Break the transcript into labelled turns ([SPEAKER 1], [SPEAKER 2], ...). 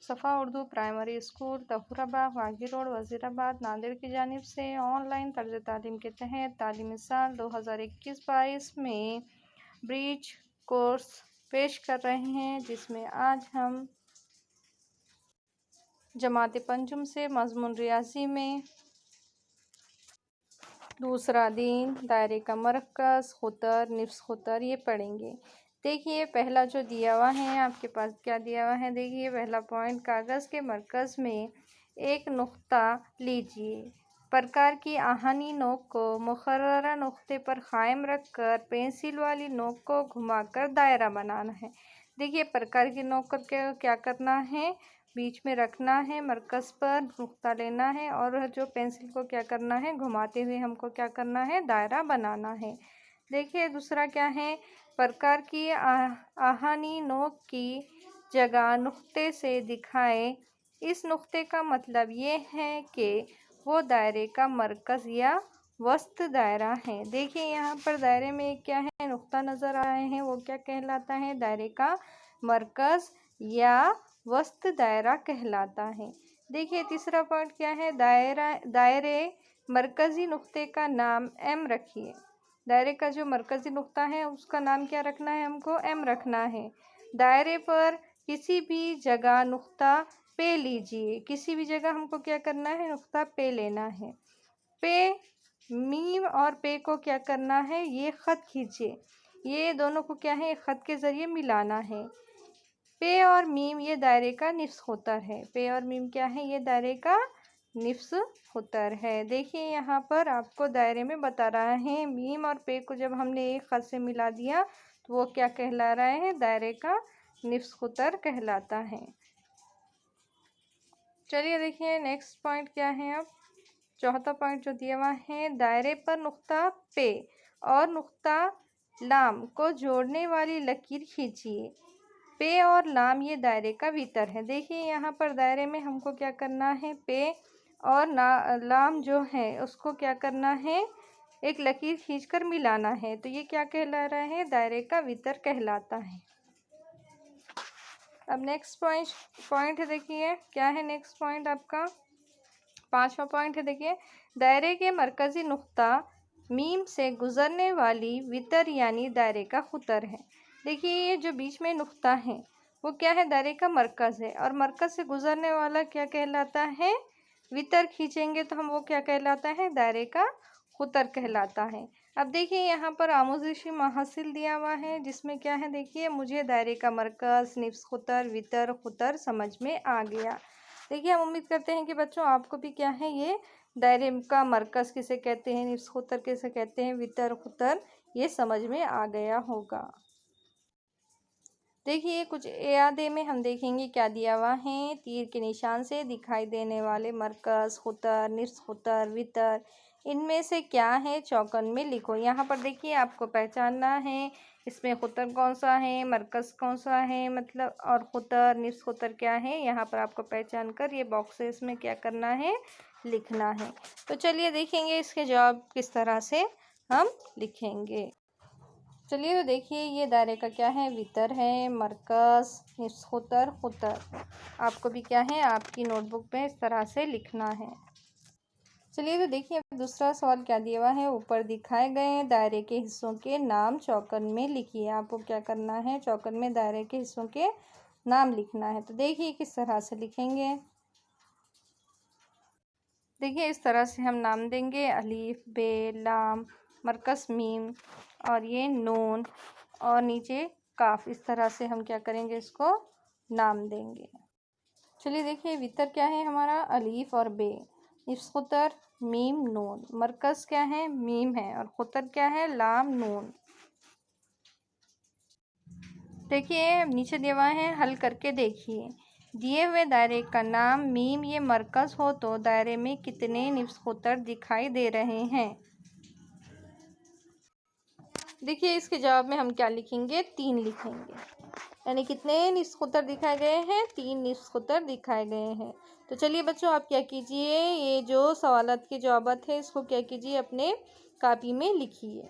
[SPEAKER 1] صفا Urdu primary school Tahura باغ واگی road وزیر آباد ناندیڑ کی جانب سے آن لائن طرز تعلیم کے تحت تعلیمی سال 2021-22 میں برج کورس پیش کر رہے ہیں، جس میں آج ہم جماعت پنجم سے مضمون ریاضی میں دوسرا دین، دائرے کا مرکز، خطر، نصف خطر یہ پڑھیں گے۔ دیکھیے پہلا جو دیا ہوا ہے آپ کے پاس کیا دیا ہوا ہے، دیکھیے پہلا پوائنٹ، کاغذ کے مرکز میں ایک نقطہ لیجیے۔ پرکار کی آہنی نوک کو مقررہ نقطے پر قائم رکھ کر پنسل والی نوک کو گھما کر دائرہ بنانا ہے۔ دیکھیے پرکار کی نوک کو کیا کرنا ہے، بیچ میں رکھنا ہے، مرکز پر نقطہ لینا ہے اور جو پنسل کو کیا کرنا ہے، گھماتے ہوئے ہم کو کیا کرنا ہے، دائرہ بنانا ہے۔ دیکھیے دوسرا کیا ہے، پرکار کی آہنی نوک کی جگہ نقطے سے دکھائے۔ اس نقطے کا مطلب یہ ہے کہ وہ دائرے کا مرکز یا وسط دائرہ ہے۔ دیکھیے یہاں پر دائرے میں کیا ہے، نقطہ نظر آ رہے ہیں، وہ کیا کہلاتا ہے، دائرے کا مرکز یا وسط دائرہ کہلاتا ہے۔ دیکھیے تیسرا پوائنٹ کیا ہے، دائرے مرکزی نقطے کا نام ایم رکھیے۔ دائرے کا جو مرکزی نقطہ ہے اس کا نام کیا رکھنا ہے، ہم کو ایم رکھنا ہے۔ دائرے پر کسی بھی جگہ نقطہ پہ لیجیے، کسی بھی جگہ ہم کو کیا کرنا ہے، نقطہ پہ لینا ہے۔ پہ، میم اور پے کو کیا کرنا ہے، یہ خط کھینچیے، یہ دونوں کو کیا ہے، ایک خط کے ذریعے ملانا ہے۔ پے اور میم یہ دائرے کا نصف خطر ہے۔ پے اور میم کیا ہے، یہ دائرے کا نصف خطر ہے۔ دیکھیے یہاں پر آپ کو دائرے میں بتا رہا ہے، میم اور پے کو جب ہم نے ایک خط سے ملا دیا تو وہ کیا کہلا رہا ہے، دائرے کا نصف خطر کہلاتا ہے۔ چلیے دیکھیے نیکسٹ پوائنٹ کیا ہے، اب چوتھا پوائنٹ جو دیا ہوا ہے، دائرے پر نقطہ پے اور نقطہ لام کو جوڑنے والی لکیر کھینچیے۔ پے اور لام یہ دائرے کا وتر ہے۔ دیکھیے یہاں پر دائرے میں ہم کو کیا کرنا ہے، پے اور لام جو ہے اس کو کیا کرنا ہے، ایک لکیر کھینچ کر ملانا ہے، تو یہ کیا کہلا رہا ہے، دائرے کا وتر کہلاتا ہے۔ اب نیکسٹ پوائنٹ ہے، دیکھیے کیا ہے نیکسٹ پوائنٹ آپ کا، پانچواں پوائنٹ ہے، دیکھیے دائرے کے مرکزی نقطہ میم سے گزرنے والی وتر یعنی دائرے کا خطر ہے۔ دیکھیے یہ جو بیچ میں نقطہ ہے وہ کیا ہے، دائرے کا مرکز ہے، اور مرکز سے گزرنے والا کیا کہلاتا ہے، وتر کھینچیں گے تو ہم وہ کیا کہلاتا ہے، دائرے کا خطر کہلاتا ہے۔ اب دیکھیے یہاں پر آموزشی محاصل دیا ہوا ہے، جس میں کیا ہے، دیکھیے مجھے دائرے کا مرکز، نصف خطر، وتر، خطر سمجھ میں آ گیا۔ دیکھیے ہم امید کرتے ہیں کہ بچوں آپ کو بھی کیا ہے، یہ دائرے کا مرکز کسے کہتے ہیں، نصف خطر کسے کہتے ہیں، وتر، خطر یہ سمجھ میں آ گیا ہوگا۔ دیکھیے کچھ اعادے میں ہم دیکھیں گے کیا دیا ہوا ہے، تیر کے نشان سے دکھائی دینے والے مرکز، خطر، نصف خطر، وتر ان میں سے کیا ہے، چوکن میں لکھو۔ یہاں پر دیکھیے آپ کو پہچاننا ہے اس میں خطر کون سا ہے، مرکز کون سا ہے، مطلب اور خطر، نصف خطر کیا ہے، یہاں پر آپ کو پہچان کر یہ باکسز میں کیا کرنا ہے، لکھنا ہے۔ تو چلیے دیکھیں گے اس کے جواب کس طرح سے ہم لکھیں گے۔ چلیے تو دیکھیے یہ دائرے کا کیا ہے، وتر ہے، مرکز، نصف خطر، خطر آپ کو بھی کیا ہے، آپ کی نوٹ بک میں اس طرح سے لکھنا ہے۔ چلیے تو دیکھیے دوسرا سوال کیا دیا ہوا ہے، اوپر دکھائے گئے دائرے کے حصوں کے نام چوکن میں لکھیے۔ آپ کو کیا کرنا ہے، چوکن میں دائرے کے حصوں کے نام لکھنا ہے۔ تو دیکھیے کس طرح سے لکھیں گے، دیکھیے اس طرح سے ہم نام دیں گے، الف، بے، لام، مرکز میم اور یہ نون اور نیچے کاف، اس طرح سے ہم کیا کریں گے، اس کو نام دیں گے۔ چلیے دیکھیے وتر کیا ہے ہمارا، الف اور بے، نصف خطر میم نون، مرکز کیا ہے، میم ہے، اور خطر کیا ہے، لام نون۔ دیکھیے نیچے دیا ہوا ہے، حل کر کے دیکھیے، دیے ہوئے دائرے کا نام میم یہ مرکز ہو تو دائرے میں کتنے نصف خطر دکھائی دے رہے ہیں۔ دیکھیے اس کے جواب میں ہم کیا لکھیں گے، 3 لکھیں گے، یعنی کتنے نصف خطر دکھائے گئے ہیں، 3 نصف خطر دکھائے گئے ہیں۔ تو چلیے بچوں آپ کیا کیجئے، یہ جو سوالات کے جوابات ہیں اس کو کیا کیجئے، اپنے کاپی میں لکھیے۔